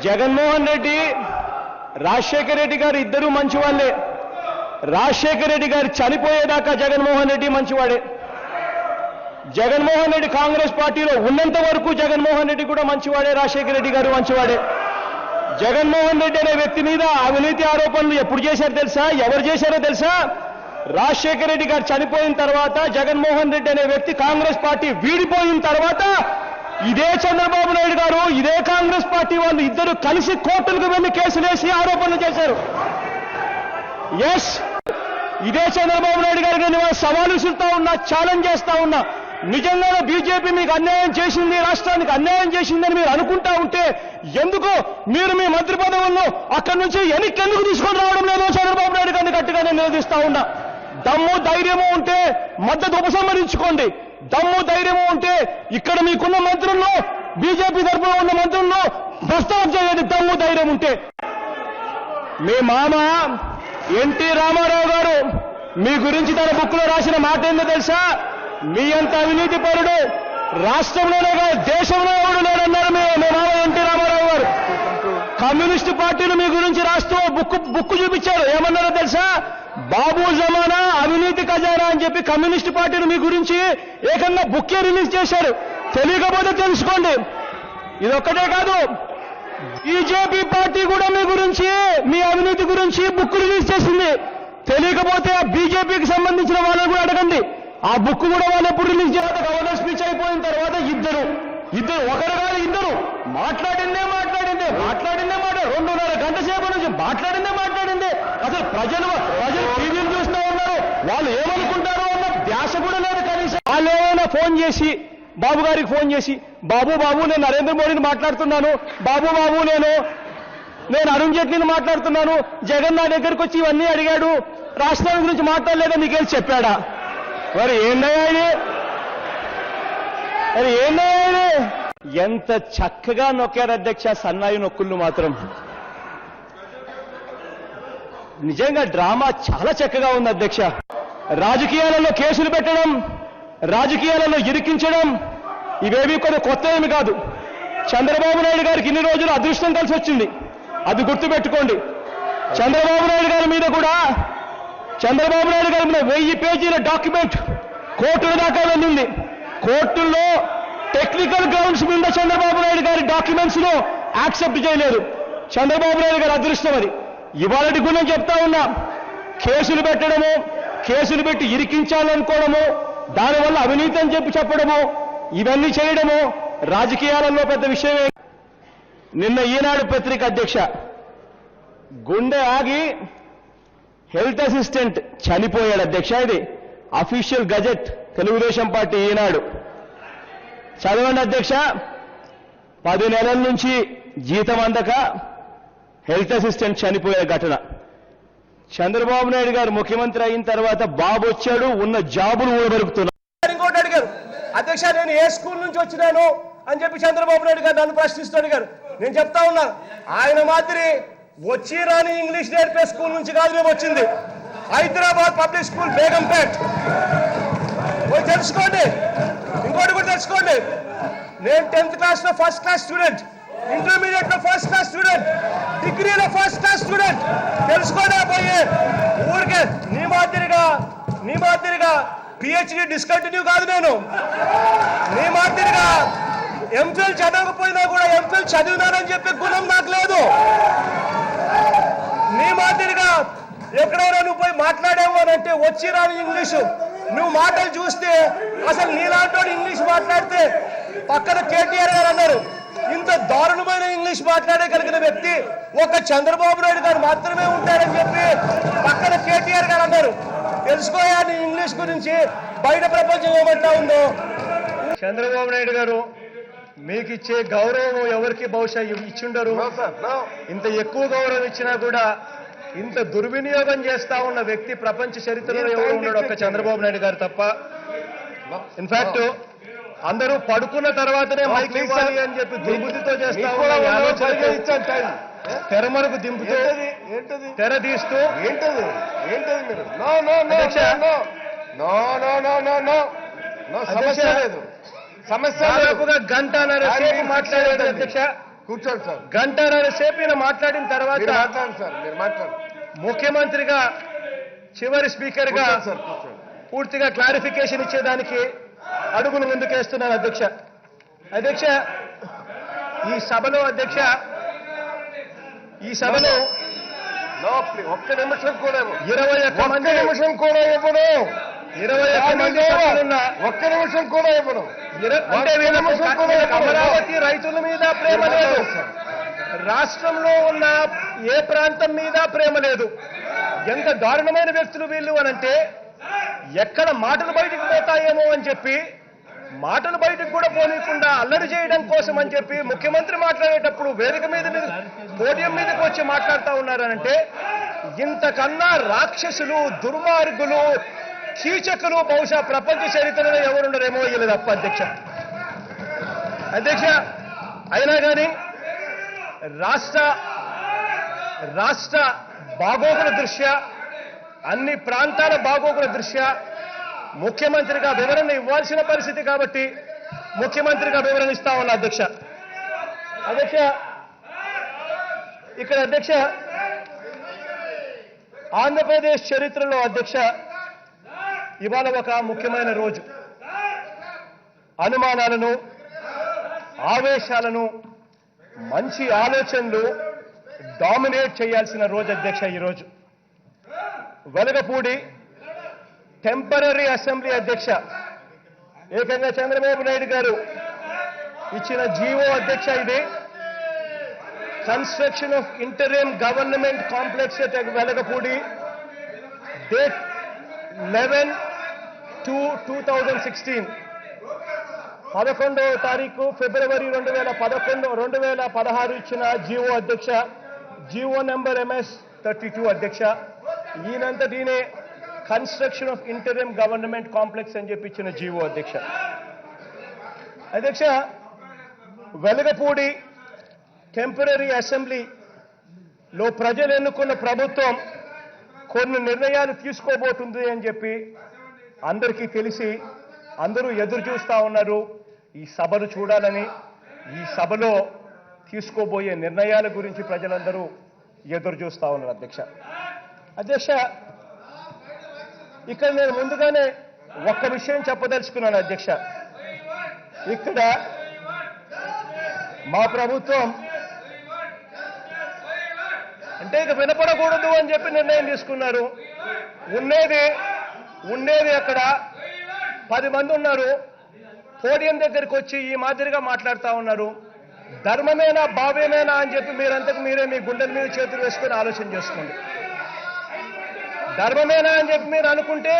జగన్మోహన్ రెడ్డి రాజశేఖర రెడ్డి గారు ఇద్దరూ మంచివాళ్లే. రాజశేఖర రెడ్డి గారు చనిపోయేదాకా జగన్మోహన్ రెడ్డి మంచివాడే. జగన్మోహన్ రెడ్డి కాంగ్రెస్ పార్టీలో ఉన్నంత వరకు జగన్మోహన్ రెడ్డి కూడా మంచివాడే, రాజశేఖర రెడ్డి గారు మంచివాడే. జగన్మోహన్ రెడ్డి అనే వ్యక్తి మీద అవినీతి ఆరోపణలు ఎప్పుడు చేశారో తెలుసా? ఎవరు చేశారో తెలుసా? రాజశేఖర రెడ్డి గారు చనిపోయిన తర్వాత జగన్మోహన్ రెడ్డి అనే వ్యక్తి కాంగ్రెస్ పార్టీ వీడిపోయిన తర్వాత ఇదే చంద్రబాబు నాయుడు గారు, ఇదే కాంగ్రెస్ పార్టీ వాళ్ళు ఇద్దరు కలిసి కోర్టులకు వెళ్లి కేసులేసి ఆరోపణలు చేశారు. ఎస్, ఇదే చంద్రబాబు నాయుడు గారికి నేను సవాలు విసురుతా ఉన్నా, ఛాలెంజ్ చేస్తా ఉన్నా. నిజంగానే బీజేపీ మీకు అన్యాయం చేసింది, రాష్ట్రానికి అన్యాయం చేసిందని మీరు అనుకుంటా ఉంటే ఎందుకు మీరు మీ మంత్రి పదవులను అక్కడి నుంచి ఎందుకు తీసుకొని రావడం లేదో చంద్రబాబు నాయుడు గారిని గట్టిగా నేను నిలదీస్తా ఉన్నా. దమ్ము ధైర్యము ఉంటే మద్దతు ఉపసంహరించుకోండి. దమ్ము ధైర్యము ఉంటే ఇక్కడ మీకున్న మంత్రుల్లో, బీజేపీ తరఫున ఉన్న మంత్రుల్లో ప్రస్తావన చేయండి. దమ్ము ధైర్యం ఉంటే. మీ మామ ఎన్టీ రామారావు గారు మీ గురించి తన బుక్లో రాసిన మాట ఏందో తెలుసా? మీ అంత అవినీతి పరుడు రాష్ట్రంలోనే కాదు దేశంలో ఎవడు లేడన్నారు మీ మామ ఎన్టీ రామారావు గారు. కమ్యూనిస్టు పార్టీలు మీ గురించి రాస్తూ బుక్ చూపించారు. ఏమన్నారో తెలుసా? బాబు జమానా అవినీతి ఖజానా అని చెప్పి కమ్యూనిస్టు పార్టీలు మీ గురించి ఏకంగా బుక్కే రిలీజ్ చేశారు. తెలియకపోతే తెలుసుకోండి. ఇదొక్కటే కాదు, బీజేపీ పార్టీ కూడా మీ గురించి, మీ అవినీతి గురించి బుక్ రిలీజ్ చేసింది. తెలియకపోతే ఆ బీజేపీకి సంబంధించిన వాళ్ళని కూడా అడగండి. ఆ బుక్ కూడా వాళ్ళు ఎప్పుడు రిలీజ్ చేయాలి? గవర్నర్ స్పీచ్ అయిపోయిన తర్వాత ఇద్దరు ఒకరు కాదు ఇద్దరు మాట్లాడిందే 2.5 గంట సేపు నుంచి మాట్లాడిందే. అసలు ప్రజలు టీవీలు చూస్తూ ఉన్నారు. వాళ్ళు ఏమనుకుంటారో అన్న ధ్యాస కూడా లేదు కనీసం. వాళ్ళు ఏమైనా ఫోన్ చేసి బాబు గారికి ఫోన్ చేసి, బాబు నేను నరేంద్ర మోడీని మాట్లాడుతున్నాను, బాబు నేను అరుణ్ జైట్లీని మాట్లాడుతున్నాను, జగన్ నా దగ్గరికి వచ్చి ఇవన్నీ అడిగాడు, రాష్ట్రాల గురించి మాట్లాడలేదా మీకేం చెప్పాడా? మరి ఏందయ్యా ఇది? ఎంత చక్కగా నొక్కారు అధ్యక్ష సన్నాయి నొక్కుళ్ళు మాత్రం. నిజంగా డ్రామా చాలా చక్కగా ఉంది అధ్యక్ష. రాజకీయాలలో కేసులు పెట్టడం, రాజకీయాలలో ఇరికించడం ఇవేవి కొన్ని కొత్త ఏమి కాదు. చంద్రబాబు నాయుడు గారికి ఇన్ని రోజులు అదృష్టం కలిసి వచ్చింది, అది గుర్తుపెట్టుకోండి. చంద్రబాబు నాయుడు గారి మీద 1000 పేజీల డాక్యుమెంట్ కోర్టుల దాకా వెళ్ళింది. కోర్టుల్లో టెక్నికల్ గ్రౌండ్స్ మీద చంద్రబాబు నాయుడు గారి డాక్యుమెంట్స్ ను యాక్సెప్ట్ చేయలేదు. చంద్రబాబు నాయుడు గారి అదృష్టం అది. ఇవాళటి గుణం చెప్తా ఉన్నా, కేసులు పెట్టడము, కేసులు పెట్టి ఇరికించాలనుకోవడము, దానివల్ల అవినీతి అని చెప్పడము, ఇవన్నీ చేయడము రాజకీయాలలో పెద్ద విషయమే. నిన్న ఈనాడు పత్రిక అధ్యక్ష, గుండె ఆగి హెల్త్ అసిస్టెంట్ చనిపోయాడు అధ్యక్ష. ఇది అఫీషియల్ గజెట్, తెలుగుదేశం పార్టీ ఈనాడు. చదవండి అధ్యక్ష. 10 నెలల నుంచి జీతం అందక హెల్త్ అసిస్టెంట్ చనిపోయే ఘటన. చంద్రబాబు నాయుడు గారు ముఖ్యమంత్రి అయిన తర్వాత బాబు వచ్చాడు, ఉన్న జాబులు ఊడబెరుకుతున్నారు. ఇంకోటి అడిగారు అధ్యక్ష, నేను ఏ స్కూల్ నుంచి వచ్చినాను అని చెప్పి చంద్రబాబు నాయుడు గారు నన్ను ప్రశ్నిస్తూ అడిగారు. నేను చెప్తా ఉన్నా, ఆయన మాదిరి వచ్చి రాని ఇంగ్లీష్ నేర్పే స్కూల్ నుంచి కాదు మేము వచ్చింది. Hyderabad public school Begumpet. తెలుసుకోండి, ఇంకోటి కూడా తెలుసుకోండి. నేను 10th క్లాస్ లో ఫస్ట్ క్లాస్ స్టూడెంట్, ఇంటర్మీడియట్ లో ఫస్ట్ క్లాస్ స్టూడెంట్, డిగ్రీలో ఫస్ట్ క్లాస్ స్టూడెంట్. తెలుసుకోండి పోయి ఊరికే నీ మాదిరిగా పిహెచ్డి డిస్కంటిన్యూ కాదు. నేను నీ మాదిరిగా ఎంఫిల్ చదవకపోయినా కూడా ఎంఫిల్ చదివినానని చెప్పే గుణం నాకు లేదు. నీ మాదిరిగా ఎక్కడైనా నువ్వు పోయి మాట్లాడేవు అని అంటే వచ్చి రాని ఇంగ్లీషు, నువ్వు మాటలు చూస్తే అసలు నీలాంటి ఇంగ్లీష్ మాట్లాడితే పక్కన కేటీఆర్ గారు అన్నారు, ఇంత దారుణమైన ఇంగ్లీష్ మాట్లాడగలిగిన వ్యక్తి ఒక చంద్రబాబు నాయుడు గారు మాత్రమే ఉంటారని చెప్పి పక్కన కేటీఆర్ గారు అన్నారు. తెలుసుకోయా నీ ఇంగ్లీష్ గురించి, బయట ప్రపంచం ఏమంటా ఉందో. చంద్రబాబు నాయుడు గారు మీకు ఇచ్చే గౌరవం ఎవరికి బహుశా ఇచ్చిండరు. ఇంత ఎక్కువ గౌరవం ఇచ్చినా కూడా ఇంత దుర్వినియోగం చేస్తా ఉన్న వ్యక్తి ప్రపంచ చరిత్రలో ఎవరు ఉన్నాడు? ఒక్క చంద్రబాబు నాయుడు గారు తప్ప. ఇన్ఫాక్ట్ అందరూ పడుకున్న తర్వాతనే మైక్ ఇవ్వాలి అని చెప్పి దుర్బుద్ధితో చేస్తా ఉన్న తెరమరకు దింపుతూ తెర తీస్తూ సమస్య గంటన్నర సేపు మాట్లాడారు అధ్యక్ష. కూర్చోండి సార్. గంటన్నర సేపు ఈయన మాట్లాడిన తర్వాత మాట్లాడండి సార్, మీరు మాట్లాడండి. ముఖ్యమంత్రిగా చివరి స్పీకర్గా సార్ కూర్చోండి. పూర్తిగా క్లారిఫికేషన్ ఇచ్చేదానికి అడుగులు ముందుకేస్తున్నాను అధ్యక్ష. అధ్యక్ష, ఈ సభలో ఒక్క నిమిషం కూడా 21 మంది నిమిషం కూడా ఇవ్వడు. 21 మంది సభ్యులున్న ఒక్క నిమిషం కూడా ఇవ్వడు. అంటే వీళ్ళకు అమరావతి రైతుల మీద ప్రేమ లేదు, రాష్ట్రంలో ఉన్న ఏ ప్రాంతం మీద ప్రేమ లేదు. ఎంత దారుణమైన వ్యక్తులు వీళ్ళు అనంటే ఎక్కడ మాటలు బయటకు పోతాయేమో అని చెప్పి మాటలు బయటకు కూడా పోనీయకుండా అల్లరి చేయడం కోసం అని చెప్పి ముఖ్యమంత్రి మాట్లాడేటప్పుడు వేదిక మీద పోడియం మీదకి వచ్చి మాట్లాడుతూ ఉన్నారనంటే ఇంతకన్నా రాక్షసులు, దుర్మార్గులు, కీచకులు బహుశా ప్రపంచ చరిత్రలో ఎవరుండరేమో వీళ్ళు తప్ప అధ్యక్ష. అయినా కానీ రాష్ట్ర బాగోగుల దృష్ట్యా, అన్ని ప్రాంతాల బాగోగుల దృష్ట్యా ముఖ్యమంత్రిగా వివరణ ఇవ్వాల్సిన పరిస్థితి కాబట్టి ముఖ్యమంత్రిగా వివరణ ఇస్తా ఉన్నా అధ్యక్ష. ఇక్కడ అధ్యక్ష, ఆంధ్రప్రదేశ్ చరిత్రలో అధ్యక్ష ఇవాళ ఒక ముఖ్యమైన రోజు. అనుమానాలను, ఆవేశాలను, మంచి ఆలోచనలు డామినేట్ చేయాల్సిన రోజు అధ్యక్ష. ఈరోజు వెలగపూడి టెంపరరీ అసెంబ్లీ అధ్యక్ష, ఏకంగా చంద్రబాబు నాయుడు గారు ఇచ్చిన జీవో అధ్యక్ష. ఇది construction of interim government complex at Velagapudi, date 11/2/2016, 11వ తారీఖు ఫిబ్రవరి 2016 ఇచ్చిన జీవో అధ్యక్ష. జీవో నెంబర్ MS 32 అధ్యక్ష. ఈయనంతా దీనే construction of interim government complex అని చెప్పి ఇచ్చిన జీవో అధ్యక్ష. వెలగపూడి టెంపరరీ అసెంబ్లీలో ప్రజలు ఎన్నుకున్న ప్రభుత్వం కొన్ని నిర్ణయాలు తీసుకోబోతుంది అని చెప్పి అందరికీ తెలిసి అందరూ ఎదురు చూస్తూ ఉన్నారు ఈ సభను చూడాలని. ఈ సభలో తీసుకోబోయే నిర్ణయాల గురించి ప్రజలందరూ ఎదురు చూస్తూ ఉన్నారు అధ్యక్ష. ఇక్కడ నేను ముందుగానే ఒక్క విషయం చెప్పదలుచుకున్నాను అధ్యక్ష. ఇక్కడ మా ప్రభుత్వం అంటే ఇక వినపడకూడదు అని చెప్పి నిర్ణయం తీసుకున్నారు. ఉండేది అక్కడ 10 మంది ఉన్నారు. పోడియం దగ్గరికి వచ్చి ఈ మాదిరిగా మాట్లాడుతూ ఉన్నారు. ధర్మమేనా, భావ్యమేనా అని చెప్పి మీరంతకు మీరే మీ గుండెల మీద చేతులు వేసుకొని ఆలోచన చేసుకోండి. ధర్మమేనా అని చెప్పి మీరు అనుకుంటే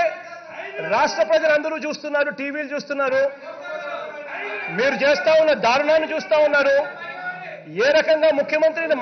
రాష్ట్ర ప్రజలందరూ చూస్తున్నారు, టీవీలు చూస్తున్నారు, మీరు చేస్తా ఉన్న దారుణాన్ని చూస్తా ఉన్నారు. ఏ రకంగా ముఖ్యమంత్రిని